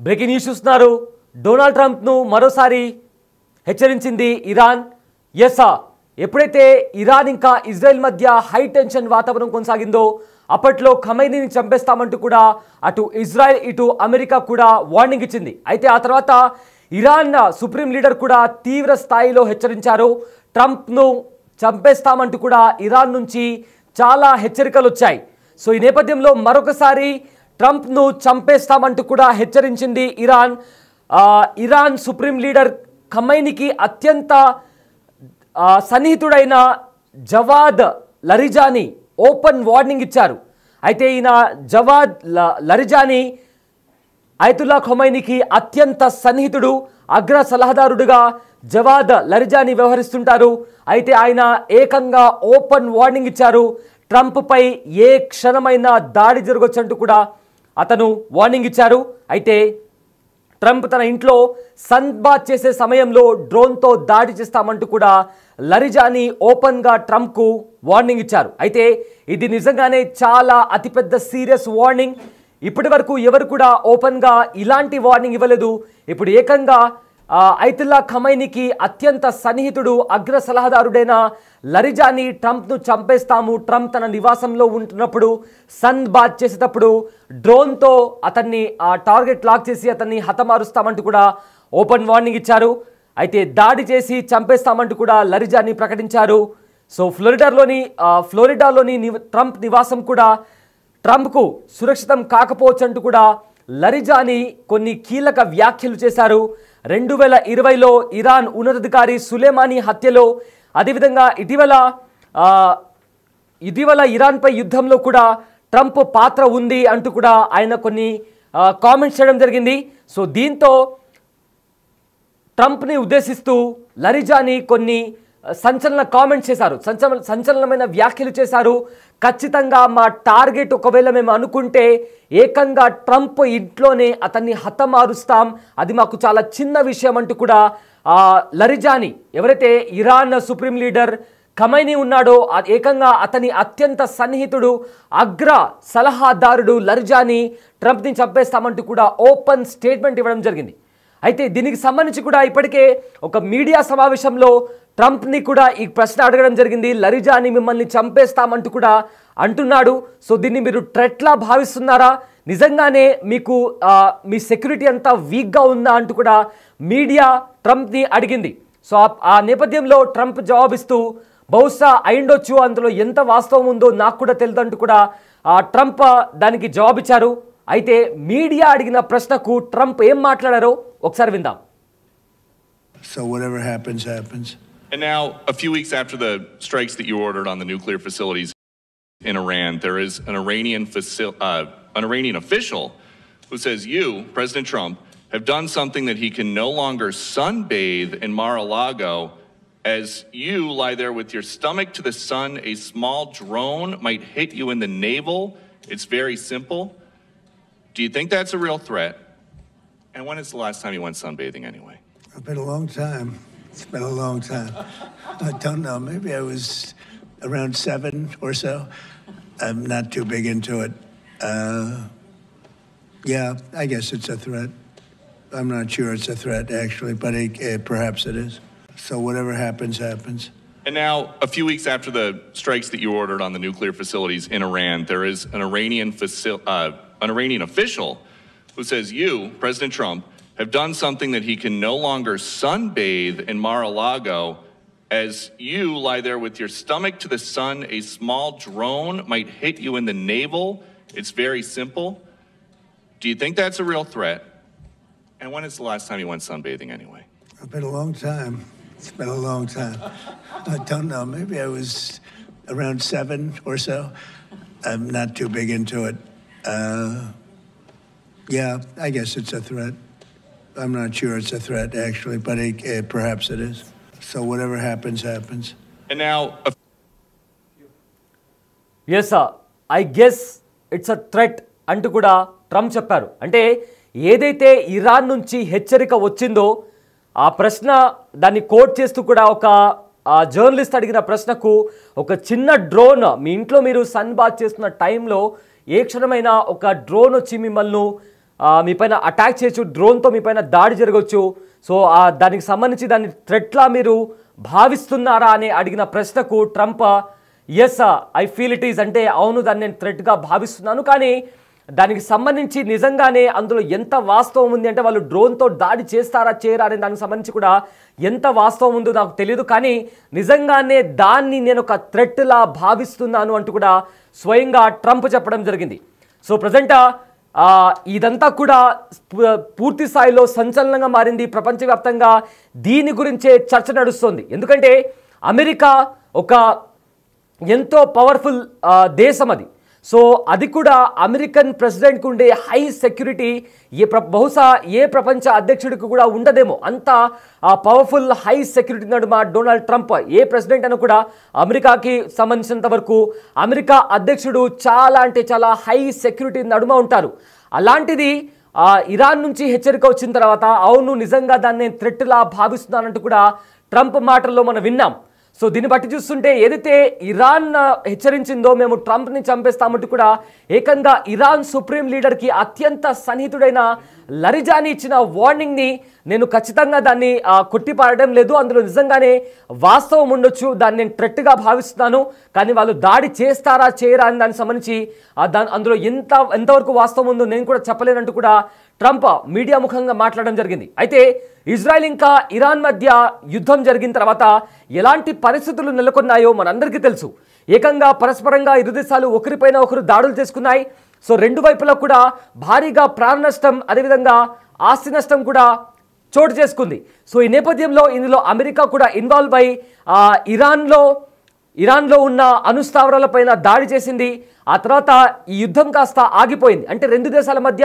Breaking news చూస్తున్నారు. Donald ట్రంప్ను మరోసారి హెచ్చరించింది ఇరాన్. ఎప్పుడైతే ఇరాన్ ఇంకా ఇజ్రాయెల్ మధ్య హై టెన్షన్ వాతావరణం కొనసాగిందో అప్పట్లో ఖమైనీని చంపేస్తామంటూ కూడా అటు ఇజ్రాయెల్ ఇటు అమెరికా కూడా వార్నింగ్ ఇచ్చింది. అయితే ఆ తర్వాత ఇరాన్ సుప్రీం లీడర్ కూడా తీవ్ర స్థాయిలో హెచ్చరించారు. ట్రంప్ను చంపేస్తామంటూ కూడా ఇరాన్ నుంచి చాలా హెచ్చరికలు వచ్చాయి. సో ఈ నేపథ్యంలో మరొకసారి ట్రంప్ను చంపేస్తామంటూ కూడా హెచ్చరించింది ఇరాన్. ఇరాన్ సుప్రీం లీడర్ ఖమైనీకి అత్యంత సన్నిహితుడైన జవాద్ లరిజానీ ఓపెన్ వార్నింగ్ ఇచ్చారు. అయితే ఈయన జవాద్ లరిజానీ అయతుల్లా ఖమైనీకి అత్యంత సన్నిహితుడు, అగ్ర సలహాదారుడుగా జవాద్ లరిజానీ వ్యవహరిస్తుంటారు. అయితే ఆయన ఏకంగా ఓపెన్ వార్నింగ్ ఇచ్చారు. ట్రంప్పై ఏ క్షణమైనా దాడి జరగొచ్చంటూ కూడా అతను వార్నింగ్ ఇచ్చారు. అయితే ట్రంప్ తన ఇంట్లో సన్ బాత్ చేసే సమయంలో డ్రోన్తో దాడి చేస్తామంటూ కూడా లరిజానీ ఓపెన్గా ట్రంప్కు వార్నింగ్ ఇచ్చారు. అయితే ఇది నిజంగానే చాలా అతిపెద్ద సీరియస్ వార్నింగ్. ఇప్పటి వరకు ఎవరు కూడా ఓపెన్గా ఇలాంటి వార్నింగ్ ఇవ్వలేదు. ఇప్పుడు ఏకంగా అయతుల్లా ఖమైనీకి అత్యంత సన్నిహితుడు, అగ్ర సలహాదారుడైన లరిజానీ ట్రంప్ను చంపేస్తాము, ట్రంప్ తన నివాసంలో ఉంటున్నప్పుడు సన్ బాత్ చేసేటప్పుడు డ్రోన్తో అతన్ని టార్గెట్ లాక్ చేసి అతన్ని హతమారుస్తామంటూ కూడా ఓపెన్ వార్నింగ్ ఇచ్చారు. అయితే దాడి చేసి చంపేస్తామంటూ కూడా లరిజానీ ప్రకటించారు. సో ఫ్లోరిడాలోని ట్రంప్ నివాసం కూడా ట్రంప్కు సురక్షితం కాకపోవచ్చు అంటూ కూడా లరిజానీ కొన్ని కీలక వ్యాఖ్యలు చేశారు. 2020లో ఇరాన్ ఉన్నతాధికారి సులేమానీ హత్యలో, అదేవిధంగా ఇటీవల ఇరాన్పై యుద్ధంలో కూడా ట్రంప్ పాత్ర ఉంది అంటూ కూడా ఆయన కొన్ని కామెంట్స్ చేయడం జరిగింది. సో దీంతో ట్రంప్ని ఉద్దేశిస్తూ లరిజానీ కొన్ని సంచలన కామెంట్స్ చేశారు, సంచలనమైన వ్యాఖ్యలు చేశారు. ఖచ్చితంగా మా టార్గెట్ ఒకవేళ మేము అనుకుంటే ఏకంగా ట్రంప్ ఇంట్లోనే అతన్ని హతమారుస్తాం, అది మాకు చాలా చిన్న విషయం అంటూ కూడా లరిజానీ, ఎవరైతే ఇరాన్ సుప్రీం లీడర్ ఖమైనీ ఉన్నాడో ఏకంగా అతని అత్యంత సన్నిహితుడు, అగ్ర సలహాదారుడు లరిజానీ ట్రంప్ని చంపేస్తామంటూ కూడా ఓపెన్ స్టేట్మెంట్ ఇవ్వడం జరిగింది. అయితే దీనికి సంబంధించి కూడా ఇప్పటికే ఒక మీడియా సమావేశంలో ట్రంప్ని కూడా ఈ ప్రశ్న అడగడం జరిగింది. లరిజానీ మిమ్మల్ని చంపేస్తామంటూ కూడా అంటున్నాడు. సో దీన్ని మీరు థ్రెట్లా భావిస్తున్నారా, నిజంగానే మీకు మీ సెక్యూరిటీ అంతా వీక్గా ఉందా అంటూ కూడా మీడియా ట్రంప్ని అడిగింది. సో ఆ నేపథ్యంలో ట్రంప్ జవాబిస్తూ బహుశా అయిండొచ్చు, అందులో ఎంత వాస్తవం ఉందో నాకు కూడా తెలియదు అంటూ కూడా ట్రంప్ దానికి జవాబిచ్చారు. అయితే మీడియా అడిగిన ప్రశ్నకు ట్రంప్ ఏం మాట్లాడారో ఒకసారి విందాం. So whatever happens, happens. And now, a few weeks after the strikes that you ordered on the nuclear facilities in Iran, there is an Iranian official who says you, President Trump, have done something that he can no longer sunbathe in Mar-a-Lago. As you lie there with your stomach to the sun, a small drone might hit you in the navel. It's very simple. Do you think that's a real threat? And when is the last time you went sunbathing anyway? It's been a long time. It's been a long time. I don't know. Maybe I was around 7 or so. I'm not too big into it. Yeah, I guess it's a threat. I'm not sure it's a threat, actually, but perhaps it is. So whatever happens, happens. And now, a few weeks after the strikes that you ordered on the nuclear facilities in Iran, there is an Iranian official who says you, President Trump, have done something that he can no longer sunbathe in Mar-a-Lago. As you lie there with your stomach to the sun, a small drone might hit you in the navel. It's very simple. Do you think that's a real threat? And when is the last time you went sunbathing anyway? It's been a long time. It's been a long time. I don't know. Maybe I was around 7 or so. I'm not too big into it. Yeah, I guess it's a threat. I'm not sure it's a threat, actually, but perhaps it is. So whatever happens, happens. And now... Yes, sir. I guess it's a threat అంటూ కూడా Trump చెప్పారు. అంటే ఏదైతే Iran నుంచి హెచ్చరిక వచ్చిందో ఆ ప్రశ్న దాన్ని కోట్ చేస్తూ కూడా ఒక జర్నలిస్ట్ అడిగిన ప్రశ్నకు ఒక చిన్న డ్రోన్ మీ ఇంట్లో మీరు సన్ బాత్ చేస్తున్న టైంలో ఏ క్షణమైనా ఒక డ్రోన్ వచ్చి మిమ్మల్ని మీ పైన అటాక్ చేయొచ్చు, డ్రోన్తో మీ పైన దాడి జరగవచ్చు. సో దానికి సంబంధించి దాన్ని థ్రెట్లా మీరు భావిస్తున్నారా అని అడిగిన ప్రశ్నకు Trump yes I feel it is అంటే అవును దాన్ని నేను థ్రెట్గా భావిస్తున్నాను, కానీ దానికి సంబంధించి నిజంగానే అందులో ఎంత వాస్తవం ఉంది అంటే వాళ్ళు డ్రోన్తో దాడి చేస్తారా చేయరా అనే దానికి సంబంధించి కూడా ఎంత వాస్తవం ఉందో నాకు తెలియదు, కానీ నిజంగానే దాన్ని నేను ఒక థ్రెట్లా భావిస్తున్నాను అంటూ కూడా స్వయంగా ట్రంప్ చెప్పడం జరిగింది. సో ప్రజెంట్ ఇదంతా కూడా పూర్తి స్థాయిలో సంచలనంగా మారింది. ప్రపంచవ్యాప్తంగా దీని గురించే చర్చ నడుస్తుంది. ఎందుకంటే అమెరికా ఒక ఎంతో పవర్ఫుల్ దేశం అది. సో అది కూడా అమెరికన్ ప్రెసిడెంట్కి ఉండే హై సెక్యూరిటీ బహుశా ఏ ప్రపంచ అధ్యక్షుడికి కూడా ఉండదేమో, అంత పవర్ఫుల్ హై సెక్యూరిటీ నడుమ డొనాల్డ్ ట్రంప్ ఏ ప్రెసిడెంట్ అని కూడా అమెరికాకి సంబంధించినంత వరకు అమెరికా అధ్యక్షుడు చాలా అంటే చాలా హై సెక్యూరిటీ నడుమ ఉంటారు. అలాంటిది ఇరాన్ నుంచి హెచ్చరిక వచ్చిన తర్వాత అవును నిజంగా దాన్ని నేను థ్రెట్లా భావిస్తున్నానంటూ కూడా ట్రంప్ మాటల్లో మనం విన్నాం. సో దీన్ని బట్టి చూస్తుంటే ఏదైతే ఇరాన్ హెచ్చరించిందో మేము ట్రంప్ని చంపేస్తామంటూ కూడా ఏకంగా ఇరాన్ సుప్రీం లీడర్కి అత్యంత సన్నిహితుడైన లరిజానీ ఇచ్చిన వార్నింగ్ని నేను ఖచ్చితంగా దాన్ని కొట్టిపారడం లేదు, అందులో నిజంగానే వాస్తవం ఉండొచ్చు, దాన్ని నేను థ్రెట్గా భావిస్తున్నాను, కానీ వాళ్ళు దాడి చేస్తారా చేయరా అని దానికి సంబంధించి అందులో ఎంతవరకు వాస్తవం ఉందో నేను కూడా చెప్పలేనంటూ కూడా ట్రంప్ మీడియా ముఖంగా మాట్లాడడం జరిగింది. అయితే ఇజ్రాయెల్ ఇంకా ఇరాన్ మధ్య యుద్ధం జరిగిన తర్వాత ఎలాంటి పరిస్థితులు నెలకొన్నాయో మనందరికీ తెలుసు. ఏకంగా పరస్పరంగా ఇరు దేశాలు ఒకరిపైన ఒకరు దాడులు చేసుకున్నాయి. సో రెండు వైపులా కూడా భారీగా ప్రాణ నష్టం అదేవిధంగా ఆస్తి నష్టం కూడా చోటు చేసుకుంది. సో ఈ నేపథ్యంలో ఇందులో అమెరికా కూడా ఇన్వాల్వ్ అయి ఇరాన్లో ఉన్న అణుస్థావరాలపైన దాడి చేసింది. ఆ తర్వాత ఈ యుద్ధం కాస్త ఆగిపోయింది. అంటే రెండు దేశాల మధ్య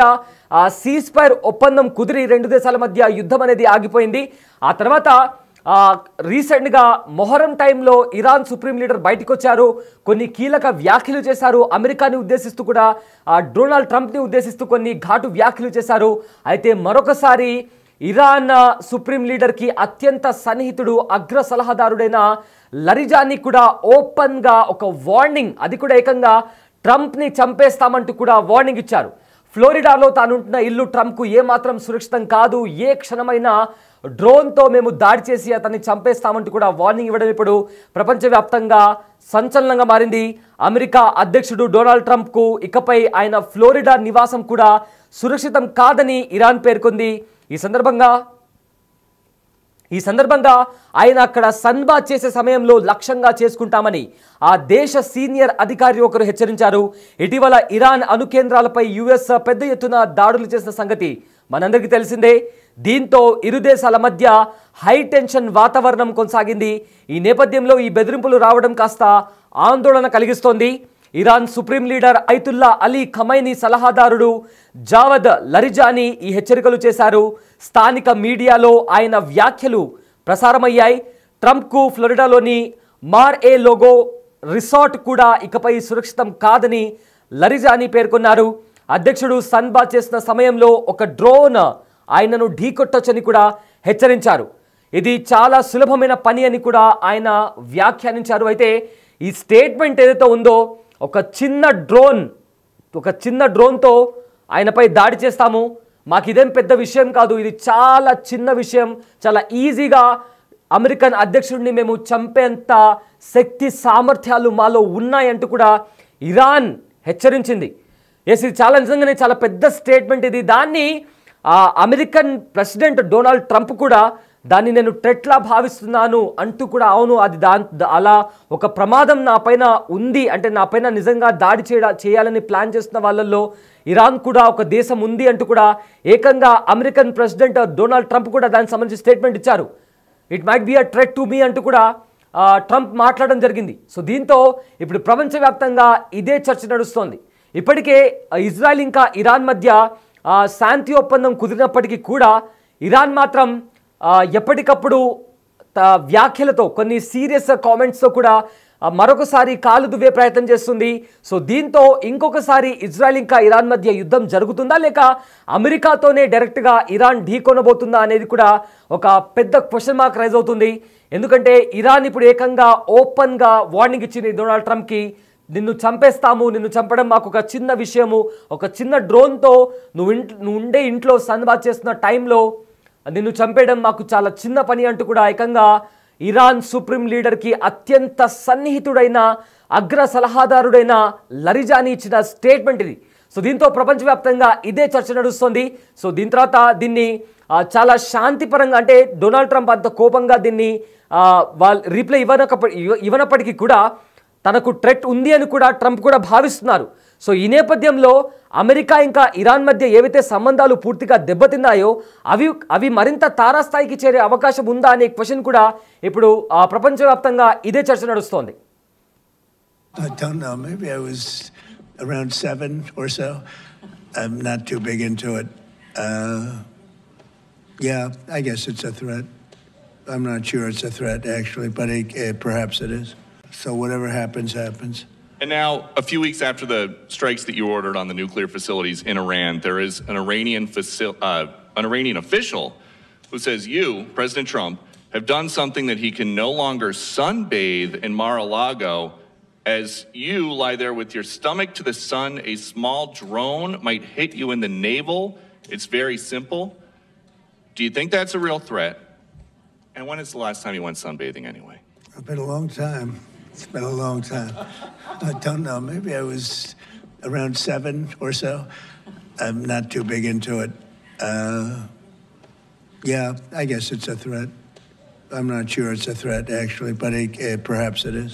సీజ్ ఫైర్ ఒప్పందం కుదిరి రెండు దేశాల మధ్య యుద్ధం అనేది ఆగిపోయింది. ఆ తర్వాత రీసెంట్గా మొహరం టైంలో ఇరాన్ సుప్రీం లీడర్ బయటకు వచ్చారు, కొన్ని కీలక వ్యాఖ్యలు చేశారు. అమెరికాని ఉద్దేశిస్తూ కూడా డొనాల్డ్ ట్రంప్ని ఉద్దేశిస్తూ కొన్ని ఘాటు వ్యాఖ్యలు చేశారు. అయితే మరొకసారి ఇరాన్ సుప్రీం లీడర్కి అత్యంత సన్నిహితుడు అగ్ర సలహాదారుడైన లరిజానీ కూడా ఓపెన్గా ఒక వార్నింగ్, అది కూడా ఏకంగా ట్రంప్ని చంపేస్తామంటూ కూడా వార్నింగ్ ఇచ్చారు. ఫ్లోరిడాలో తానుంటున్న ఇల్లు ట్రంప్కు ఏమాత్రం సురక్షితం కాదు, ఏ క్షణమైనా డ్రోన్తో మేము దాడి చేసి అతన్ని చంపేస్తామంటూ కూడా వార్నింగ్ ఇవ్వడం ఇప్పుడు ప్రపంచవ్యాప్తంగా సంచలనంగా మారింది. అమెరికా అధ్యక్షుడు డొనాల్డ్ ట్రంప్కు ఇకపై ఆయన ఫ్లోరిడా నివాసం కూడా సురక్షితం కాదని ఇరాన్ పేర్కొంది. ఈ సందర్భంగా ఆయన అక్కడ సన్బాత్ చేసే సమయంలో లక్ష్యంగా చేసుకుంటామని ఆ దేశ సీనియర్ అధికారి ఒకరు హెచ్చరించారు. ఇటీవల ఇరాన్ అణు కేంద్రాలపై యుఎస్ పెద్ద ఎత్తున దాడులు చేసిన సంగతి మనందరికీ తెలిసిందే. దీంతో ఇరు దేశాల మధ్య హై టెన్షన్ వాతావరణం కొనసాగింది. ఈ నేపథ్యంలో ఈ బెదిరింపులు రావడం కాస్త ఆందోళన కలిగిస్తోంది. Iran supreme leader Ayatollah Ali Khamenei సలహాదారుడు జావద్ లరిజానీ ఈ హెచ్చరికలు చేశారు. స్థానిక మీడియాలో ఆయన వ్యాఖ్యలు ప్రసారమయ్యాయి. ట్రంప్కు ఫ్లోరిడాలోని మార్-ఏ-లాగో రిసార్ట్ కూడా ఇకపై సురక్షితం కాదని లరిజానీ పేర్కొన్నారు. అధ్యక్షుడు సన్బాత్ చేసిన సమయంలో ఒక డ్రోన్ ఆయనను ఢీకొట్టొచ్చని కూడా హెచ్చరించారు. ఇది చాలా సులభమైన పని అని కూడా ఆయన వ్యాఖ్యానించారు. అయితే ఈ స్టేట్మెంట్ ఏదైతే ఉందో ఒక చిన్న డ్రోన్తో ఆయనపై దాడి చేస్తాము, మాకు ఇదేం పెద్ద విషయం కాదు, ఇది చాలా చిన్న విషయం, చాలా ఈజీగా అమెరికన్ అధ్యక్షుడిని మేము చంపేంత శక్తి సామర్థ్యాలు మాలో ఉన్నాయంటూ కూడా ఇరాన్ హెచ్చరించింది. ఇది చాలా నిజంగానే చాలా పెద్ద స్టేట్మెంట్ ఇది. దాన్ని అమెరికన్ ప్రెసిడెంట్ డొనాల్డ్ ట్రంప్ కూడా దాన్ని నేను థ్రెట్లా భావిస్తున్నాను అంటూ కూడా అవును అది అలా ఒక ప్రమాదం నా పైన ఉంది, అంటే నా పైన నిజంగా దాడి చేయాలని ప్లాన్ చేస్తున్న వాళ్ళల్లో ఇరాన్ కూడా ఒక దేశం ఉంది అంటూ కూడా ఏకంగా అమెరికన్ ప్రెసిడెంట్ డొనాల్డ్ ట్రంప్ కూడా దానికి సంబంధించి స్టేట్మెంట్ ఇచ్చారు. It might be a threat to me అంటూ కూడా ట్రంప్ మాట్లాడడం జరిగింది. సో దీంతో ఇప్పుడు ప్రపంచవ్యాప్తంగా ఇదే చర్చ నడుస్తోంది. ఇప్పటికే ఇజ్రాయెల్ ఇంకా ఇరాన్ మధ్య శాంతి ఒప్పందం కుదిరినప్పటికీ కూడా ఇరాన్ మాత్రం ఎప్పటికప్పుడు వ్యాఖ్యలతో కొన్ని సీరియస్ కామెంట్స్తో కూడా మరొకసారి కాలు దువ్వే ప్రయత్నం చేస్తుంది. సో దీంతో ఇంకొకసారి ఇజ్రాయెల్ ఇంకా ఇరాన్ మధ్య యుద్ధం జరుగుతుందా లేక అమెరికాతోనే డైరెక్ట్గా ఇరాన్ ఢీకొనబోతుందా అనేది కూడా ఒక పెద్ద క్వశ్చన్ మార్క్ రైజ్ అవుతుంది. ఎందుకంటే ఇరాన్ ఇప్పుడు ఏకంగా ఓపెన్గా వార్నింగ్ ఇచ్చింది డొనాల్డ్ ట్రంప్కి, నిన్ను చంపేస్తాము, నిన్ను చంపడం మాకు ఒక చిన్న విషయము, ఒక చిన్న డ్రోన్తో నువ్వు ఉండే ఇంట్లో సన్బాత్ చేస్తున్న టైంలో నిన్ను చంపేయడం మాకు చాలా చిన్న పని అంటూ కూడా ఏకంగా ఇరాన్ సుప్రీం లీడర్కి అత్యంత సన్నిహితుడైన అగ్ర సలహాదారుడైన లరిజానీ ఇచ్చిన స్టేట్మెంట్ ఇది. సో దీంతో ప్రపంచవ్యాప్తంగా ఇదే చర్చ నడుస్తుంది. సో దీని తర్వాత దీన్ని చాలా శాంతిపరంగా, అంటే డొనాల్డ్ ట్రంప్ అంత కోపంగా దీన్ని వాళ్ళు రిప్లై ఇవ్వనప్పటికీ కూడా తనకు థ్రెట్ ఉంది అని కూడా ట్రంప్ కూడా భావిస్తున్నారు. సో ఈ నేపథ్యంలో అమెరికా ఇంకా ఇరాన్ మధ్య ఏవైతే సంబంధాలు పూర్తిగా దెబ్బతిన్నాయో అవి మరింత తారాస్థాయికి చేరే అవకాశం ఉందా అనే క్వశ్చన్ కూడా ఇప్పుడు ప్రపంచవ్యాప్తంగా ఇదే చర్చ నడుస్తోంది. I don't know. Maybe I was around 7 or so. I'm not too big into it. Yeah, I guess it's a threat. I'm not sure it's a threat, actually, but perhaps it is. So whatever happens, happens. And now, a few weeks after the strikes that you ordered on the nuclear facilities in Iran, there is an Iranian official who says you, President Trump, have done something that he can no longer sunbathe in Mar-a-Lago. As you lie there with your stomach to the sun, a small drone might hit you in the navel. It's very simple. Do you think that's a real threat? And when is the last time you went sunbathing anyway? It's been a long time. It's been a long time. I don't know. Maybe I was around 7 or so. I'm not too big into it. Yeah, I guess it's a threat. I'm not sure it's a threat, actually, but perhaps it is.